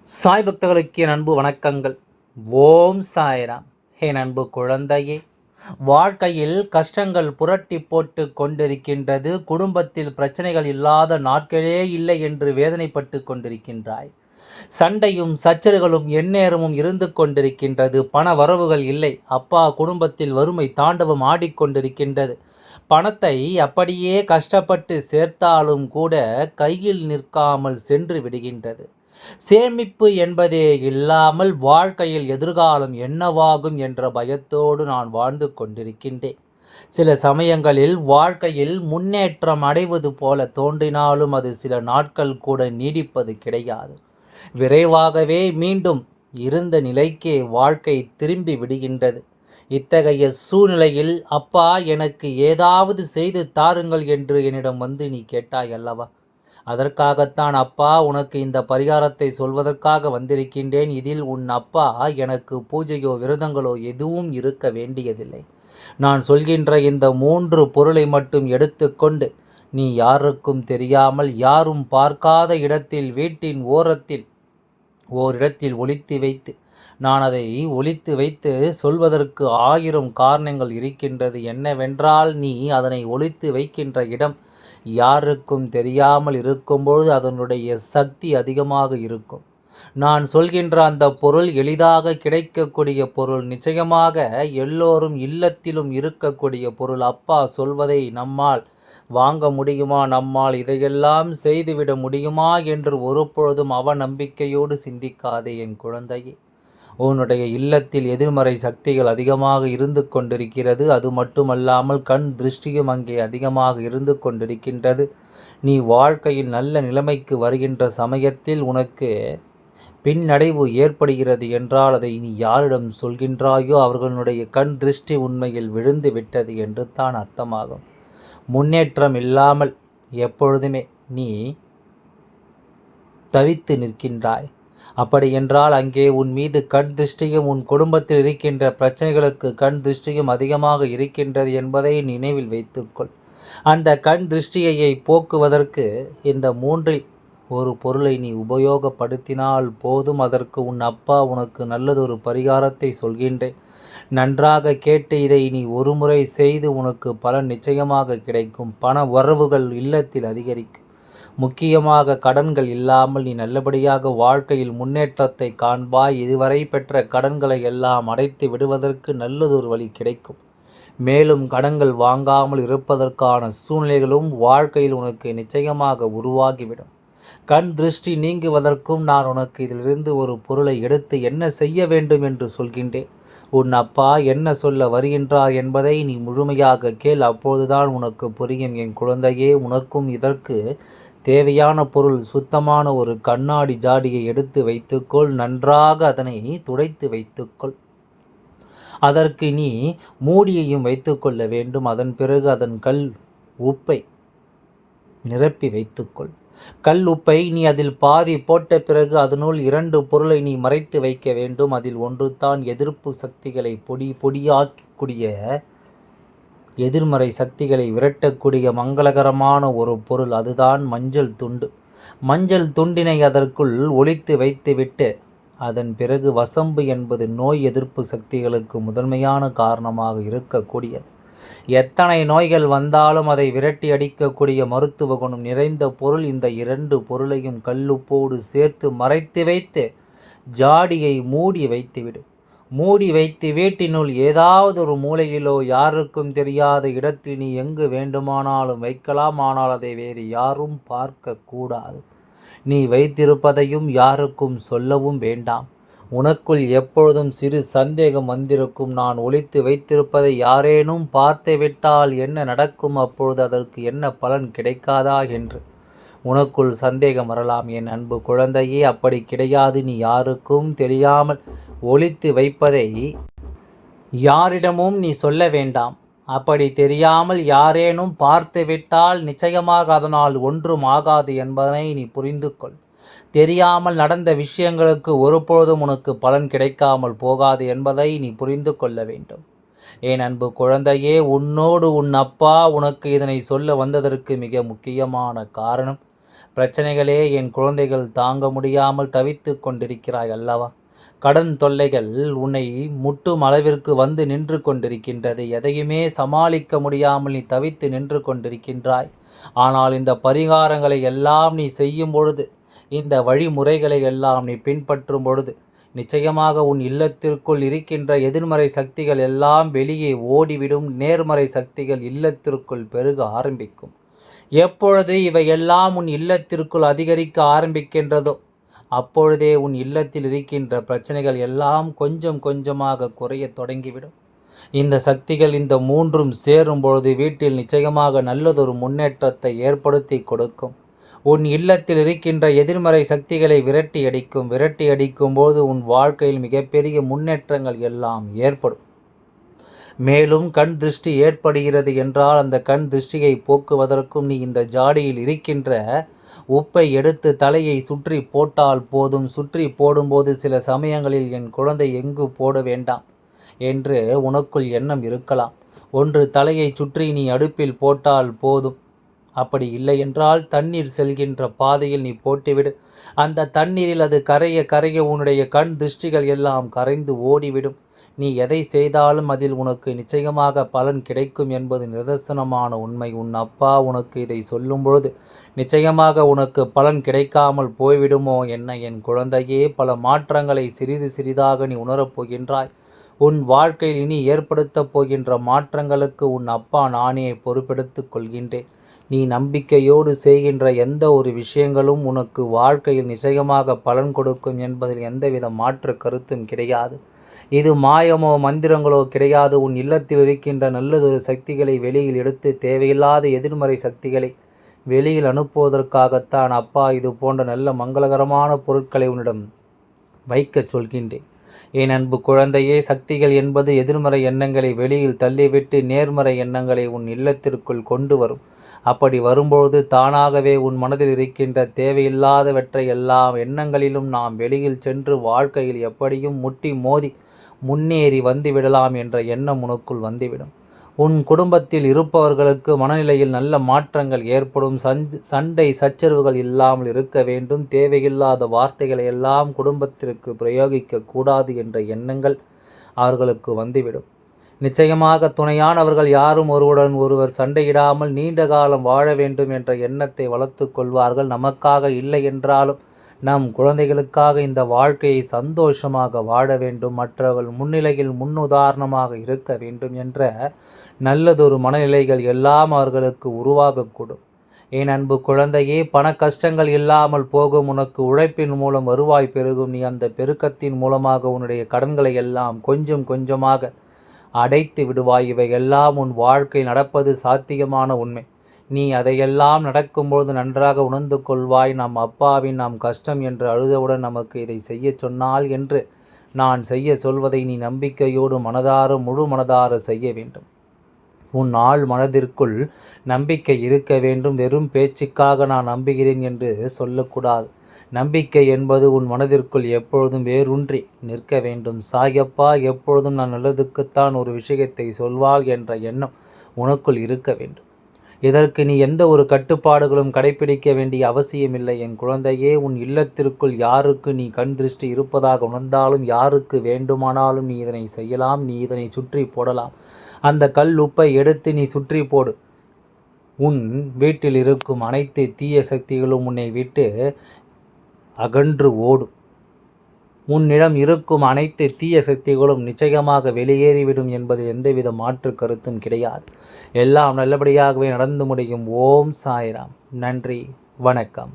சாய் பக்தர்களுக்கு என் அன்பு வணக்கங்கள். ஓம் சாய்ராம். என் அன்பு குழந்தையே, வாழ்க்கையில் கஷ்டங்கள் புரட்டி போட்டு கொண்டிருக்கின்றது. குடும்பத்தில் பிரச்சனைகள் இல்லாத நாட்களே இல்லை என்று வேதனைப்பட்டு கொண்டிருக்கின்றாய். சண்டையும் சச்சரவுகளும் எந்நேரமும் இருந்து கொண்டிருக்கின்றது. பண வரவுகள் இல்லை. அப்பா, குடும்பத்தில் வறுமை தாண்டவம் ஆடிக்கொண்டிருக்கின்றது. பணத்தை அப்படியே கஷ்டப்பட்டு சேர்த்தாலும் கூட கையில் நிற்காமல் சென்று விடுகின்றது. சேமிப்பு என்பதே இல்லாமல் வாழ்க்கையில் எதிர்காலம் என்னவாகும் என்ற பயத்தோடு நான் வாழ்ந்து கொண்டிருக்கின்றேன். சில சமயங்களில் வாழ்க்கையில் முன்னேற்றம் அடைவது போல தோன்றினாலும் அது சில நாட்கள் கூட நீடிப்பது கிடையாது. விரைவாகவே மீண்டும் இருந்த நிலைக்கே வாழ்க்கை திரும்பி விடுகின்றது. இத்தகைய சூழ்நிலையில், அப்பா, எனக்கு ஏதாவது செய்து தாருங்கள் என்று என்னிடம் வந்து நீ கேட்டாய் அல்லவா? அதற்காகத்தான் அப்பா உனக்கு இந்த பரிகாரத்தை சொல்வதற்காக வந்திருக்கின்றேன். இதில் உன் அப்பா எனக்கு பூஜையோ விரதங்களோ எதுவும் இருக்க வேண்டியதில்லை. நான் சொல்கின்ற இந்த 3 பொருளை மட்டும் எடுத்துக்கொண்டு நீ யாருக்கும் தெரியாமல், யாரும் பார்க்காத இடத்தில், வீட்டின் ஓரத்தில் ஓரிடத்தில் ஒளித்து வைத்து, நான் அதை ஒளித்து வைத்து சொல்வதற்கு 1000 காரணங்கள் இருக்கின்றது. என்னவென்றால், நீ அதனை ஒளித்து வைக்கின்ற இடம் யாருக்கும் தெரியாமல் இருக்கும்பொழுது அதனுடைய சக்தி அதிகமாக இருக்கும். நான் சொல்கின்ற அந்த பொருள் எளிதாக கிடைக்கக்கூடிய பொருள். நிச்சயமாக எல்லோரும் இல்லத்திலும் இருக்கக்கூடிய பொருள். அப்பா சொல்வதை நம்மால் வாங்க முடியுமா, நம்மால் இதையெல்லாம் செய்துவிட முடியுமா என்று ஒருபொழுதும் அவநம்பிக்கையோடு சிந்திக்காதே என் குழந்தையே. உன்னுடைய இல்லத்தில் எதிர்மறை சக்திகள் அதிகமாக இருந்து கொண்டிருக்கிறது. அது மட்டுமல்லாமல் கண் திருஷ்டியும் அங்கே அதிகமாக இருந்து கொண்டிருக்கின்றது. நீ வாழ்க்கையில் நல்ல நிலைமைக்கு வருகின்ற சமயத்தில் உனக்கு பின்னடைவு ஏற்படுகிறது என்றால் அதை நீ யாரிடம் சொல்கின்றாயோ அவர்களுடைய கண் திருஷ்டி உண்மையில் விழுந்து விட்டது என்று தான் அர்த்தமாகும். முன்னேற்றம் இல்லாமல் எப்பொழுதுமே நீ தவித்து நிற்கின்றாய். அப்படி என்றால் அங்கே உன் மீது கண் திருஷ்டியும், உன் குடும்பத்தில் இருக்கின்ற பிரச்சனைகளுக்கு கண் திருஷ்டியும் அதிகமாக இருக்கின்றது என்பதை நினைவில் வைத்துக்கொள். அந்த கண் திருஷ்டியை போக்குவதற்கு இந்த 3இல் ஒரு பொருளை நீ உபயோகப்படுத்தினால் போதும். அதற்கு உன் அப்பா உனக்கு நல்லதொரு பரிகாரத்தை சொல்கின்றேன். நன்றாக கேட்டு இதை நீ ஒரு முறை செய்து உனக்கு பலன் நிச்சயமாக கிடைக்கும். பண வரவுகள் இல்லத்தில் அதிகரிக்கும். முக்கியமாக கடன்கள் இல்லாமல் நீ நல்லபடியாக வாழ்க்கையில் முன்னேற்றத்தை காண்பாய். இதுவரை பெற்ற கடன்களை எல்லாம் அடைத்து விடுவதற்கு நல்லதொரு வழி கிடைக்கும். மேலும் கடன்கள் வாங்காமல் இருப்பதற்கான சூழ்நிலைகளும் வாழ்க்கையில் உனக்கு நிச்சயமாக உருவாகிவிடும். கண் திருஷ்டி நீங்குவதற்கும் நான் உனக்கு இதிலிருந்து ஒரு பொருளை எடுத்து என்ன செய்ய வேண்டும் என்று சொல்கின்றேன். உன் அப்பா என்ன சொல்ல வருகின்றார் என்பதை நீ முழுமையாக கேள். அப்போதுதான் உனக்கு புரியும் என் குழந்தையே. உனக்கும் இதற்கு தேவையான பொருள் சுத்தமான ஒரு கண்ணாடி ஜாடியை எடுத்து வைத்துக்கொள். நன்றாக அதனை துடைத்து வைத்துக்கொள். அதற்கு நீ மூடியையும் வைத்துக்கொள்ள வேண்டும். அதன் பிறகு அதன் கல் உப்பை நிரப்பி வைத்துக்கொள். கல் உப்பை நீ அதில் பாதி போட்ட பிறகு அதனுள் 2 பொருளை நீ மறைத்து வைக்க வேண்டும். அதில் ஒன்று தான் எதிர்ப்பு சக்திகளை பொடியாக்கக்கூடிய, எதிர்மறை சக்திகளை விரட்டக்கூடிய மங்களகரமான ஒரு பொருள். அதுதான் மஞ்சள் துண்டு. மஞ்சள் துண்டினை அதற்குள் ஒளித்து வைத்துவிட்டு அதன் பிறகு வசம்பு என்பது நோய் எதிர்ப்பு சக்திகளுக்கு முதன்மையான காரணமாக இருக்கக்கூடியது. எத்தனை நோய்கள் வந்தாலும் அதை விரட்டி அடிக்கக்கூடிய மருத்துவ குணம் நிறைந்த பொருள். இந்த 2 பொருளையும் கல்லுப்போடு சேர்த்து மறைத்து வைத்து ஜாடியை மூடி வைத்துவிடு. மூடி வைத்து வீட்டினுள் ஏதாவது ஒரு மூலையிலோ யாருக்கும் தெரியாத இடத்தில் நீ எங்கு வேண்டுமானாலும் வைக்கலாம். ஆனால் அதை வேறு யாரும் பார்க்க கூடாது. நீ வைத்திருப்பதையும் யாருக்கும் சொல்லவும் வேண்டாம். உனக்குள் எப்பொழுதும் சிறு சந்தேகம் வந்திருக்கும். நான் ஒளித்து வைத்திருப்பதை யாரேனும் பார்த்துவிட்டால் என்ன நடக்கும், அப்பொழுது அதற்கு என்ன பலன் கிடைக்காதா என்று உனக்குள் சந்தேகம் வரலாம். என் அன்பு குழந்தையே, அப்படி கிடையாது. நீ யாருக்கும் தெரியாமல் ஒளித்து வைப்பதை யாரிடமும் நீ சொல்ல வேண்டாம். அப்படி தெரியாமல் யாரேனும் பார்த்துவிட்டால் நிச்சயமாக அதனால் ஒன்றும் ஆகாது என்பதனை நீ புரிந்து கொள். தெரியாமல் நடந்த விஷயங்களுக்கு ஒருபொழுதும் உனக்கு பலன் கிடைக்காமல் போகாது என்பதை நீ புரிந்து கொள்ள வேண்டும். என் அன்பு குழந்தையே, உன்னோடு உன் அப்பா உனக்கு இதனை சொல்ல வந்ததற்கு மிக முக்கியமான காரணம், பிரச்சனைகளே என் குழந்தைகள் தாங்க முடியாமல் தவித்து கொண்டிருக்கிறாய் அல்லவா? கடன் தொல்லைகள் உன்னை முட்டும் அளவிற்கு வந்து நின்று கொண்டிருக்கின்றது. எதையுமே சமாளிக்க முடியாமல் நீ தவித்து நின்று கொண்டிருக்கின்றாய். ஆனால் இந்த பரிகாரங்களை எல்லாம் நீ செய்யும் பொழுது, இந்த வழிமுறைகளை எல்லாம் நீ பின்பற்றும் பொழுது, நிச்சயமாக உன் இல்லத்திற்குள் இருக்கின்ற எதிர்மறை சக்திகள் எல்லாம் வெளியே ஓடிவிடும். நேர்மறை சக்திகள் இல்லத்திற்குள் பெருக ஆரம்பிக்கும். எப்பொழுது இவையெல்லாம் உன் இல்லத்திற்குள் அதிகரிக்க ஆரம்பிக்கின்றதோ, அப்பொழுதே உன் இல்லத்தில் இருக்கின்ற பிரச்சனைகள் எல்லாம் கொஞ்சம் கொஞ்சமாக குறையத் தொடங்கிவிடும். இந்த சக்திகள் இந்த மூன்றும் சேரும் பொழுது வீட்டில் நிச்சயமாக நல்லதொரு முன்னேற்றத்தை ஏற்படுத்தி கொடுக்கும். உன் இல்லத்தில் இருக்கின்ற எதிர்மறை சக்திகளை விரட்டி அடிக்கும் போது உன் வாழ்க்கையில் மிகப்பெரிய முன்னேற்றங்கள் எல்லாம் ஏற்படும். மேலும் கண் திருஷ்டி ஏற்படுகிறது என்றால் அந்த கண் திருஷ்டியை போக்குவதற்கும் நீ இந்த ஜாடியில் இருக்கின்ற உப்பை எடுத்து தலையை சுற்றி போட்டால் போதும். சுற்றி போடும்போது சில சமயங்களில் என் குழந்தை எங்கு போட வேண்டாம் என்று உனக்குள் எண்ணம் இருக்கலாம். ஒன்று தலையை சுற்றி நீ அடுப்பில் போட்டால் போதும். அப்படி இல்லை என்றால் தண்ணீர் செல்கின்ற பாதையில் நீ போட்டுவிடு. அந்த தண்ணீரில் அது கரைய கரைய உன்னுடைய கண் திருஷ்டிகள் எல்லாம் கரைந்து ஓடிவிடும். நீ எதை செய்தாலும் அதில் உனக்கு நிச்சயமாக பலன் கிடைக்கும் என்பது நிதர்சனமான உண்மை. உன் அப்பா உனக்கு இதை சொல்லும் பொழுது நிச்சயமாக உனக்கு பலன் கிடைக்காமல் போய்விடுமோ என்ன என் குழந்தையே? பல மாற்றங்களை சிறிது சிறிதாக நீ உணரப் போகின்றாய். உன் வாழ்க்கையில் இனி ஏற்படுத்தப் போகின்ற மாற்றங்களுக்கு உன் அப்பா நானே பொறுப்பெடுத்துக் கொள்கின்றேன். நீ நம்பிக்கையோடு செய்கின்ற எந்த ஒரு விஷயங்களும் உனக்கு வாழ்க்கையில் நிச்சயமாக பலன் கொடுக்கும் என்பதில் எந்தவித மாற்று கருத்தும் கிடையாது. இது மாயமோ மந்திரங்களோ கிடையாது. உன் இல்லத்தில் இருக்கின்ற நல்லதொரு சக்திகளை வெளியில் எடுத்து தேவையில்லாத எதிர்மறை சக்திகளை வெளியில் அனுப்புவதற்காகத்தான் அப்பா இது போன்ற நல்ல மங்களகரமான பொருட்களை உன்னிடம் வைக்கச் சொல்கின்றேன். என் அன்பு குழந்தையே, சக்திகள் என்பது எதிர்மறை எண்ணங்களை வெளியில் தள்ளிவிட்டு நேர்மறை எண்ணங்களை உன் இல்லத்திற்குள் கொண்டு வரும். அப்படி வரும்பொழுது தானாகவே உன் மனதில் இருக்கின்ற தேவையில்லாதவற்றை எல்லா எண்ணங்களிலும் நாம் வெளியில் சென்று வாழ்க்கையில் எப்படியும் முட்டி மோதி முன்னேறி வந்துவிடலாம் என்ற எண்ணம் உனக்குள் வந்துவிடும். உன் குடும்பத்தில் இருப்பவர்களுக்கு மனநிலையில் நல்ல மாற்றங்கள் ஏற்படும். சண்டை சச்சரவுகள் இல்லாமல் இருக்க வேண்டும். தேவையில்லாத வார்த்தைகளை எல்லாம் குடும்பத்திற்கு பிரயோகிக்க கூடாது என்ற எண்ணங்கள் அவர்களுக்கு வந்துவிடும். நிச்சயமாக துணையானவர்கள் யாரும் ஒருவருடன் ஒருவர் சண்டையிடாமல் நீண்ட காலம் வாழ வேண்டும் என்ற எண்ணத்தை வளர்த்து கொள்வார்கள். நமக்காக இல்லை என்றாலும் நம் குழந்தைகளுக்காக இந்த வாழ்க்கையை சந்தோஷமாக வாழ வேண்டும், மற்றவர்கள் முன்னிலையில் முன்னுதாரணமாக இருக்க வேண்டும் என்ற நல்லதொரு மனநிலைகள் எல்லாம் அவர்களுக்கு உருவாகக்கூடும். என் அன்பு குழந்தையே, பண கஷ்டங்கள் இல்லாமல் போகும். உனக்கு உழைப்பின் மூலம் வருவாய் பெருகும். நீ அந்த பெருக்கத்தின் மூலமாக உன்னுடைய கடன்களை எல்லாம் கொஞ்சம் கொஞ்சமாக அடைத்து விடுவாய். இவையெல்லாம் உன் வாழ்க்கையில் நடப்பது சாத்தியமான உண்மை. நீ அதையெல்லாம் நடக்கும்போது நன்றாக உணர்ந்து கொள்வாய். நம் அப்பாவின் நாம் கஷ்டம் என்று அழுதவுடன் நமக்கு இதை செய்ய சொன்னால் என்று நான் செய்ய சொல்வதை நீ நம்பிக்கையோடு மனதார முழு மனதார செய்ய வேண்டும். உன் ஆள் மனதிற்குள் நம்பிக்கை இருக்க வேண்டும். வெறும் பேச்சுக்காக நான் நம்புகிறேன் என்று சொல்லக்கூடாது. நம்பிக்கை என்பது உன் மனதிற்குள் எப்பொழுதும் வேரூன்றி நிற்க வேண்டும். சாயப்பா எப்பொழுதும் நான் நல்லதுக்குத்தான் ஒரு விஷயத்தை சொல்வாள் என்ற எண்ணம் உனக்குள் இருக்க வேண்டும். இதற்கு நீ எந்த ஒரு கட்டுப்பாடுகளும் கடைபிடிக்க வேண்டிய அவசியமில்லை என் குழந்தையே. உன் இல்லத்திற்குள் யாருக்கு நீ கண் திருஷ்டி இருப்பதாக உணர்ந்தாலும் யாருக்கு வேண்டுமானாலும் நீ இதனை செய்யலாம். நீ இதனை சுற்றி போடலாம். அந்த கல் உப்பை எடுத்து நீ சுற்றி போடு. உன் வீட்டில் இருக்கும் அனைத்து தீய சக்திகளும் உன்னை விட்டு அகன்று ஓடும். உன்னிடம் இருக்கும் அனைத்து தீய சக்திகளும் நிச்சயமாக வெளியேறிவிடும் என்பது எந்தவித மாற்று கருத்தும் கிடையாது. எல்லாம் நல்லபடியாகவே நடந்து முடியும். ஓம் சாய்ராம். நன்றி, வணக்கம்.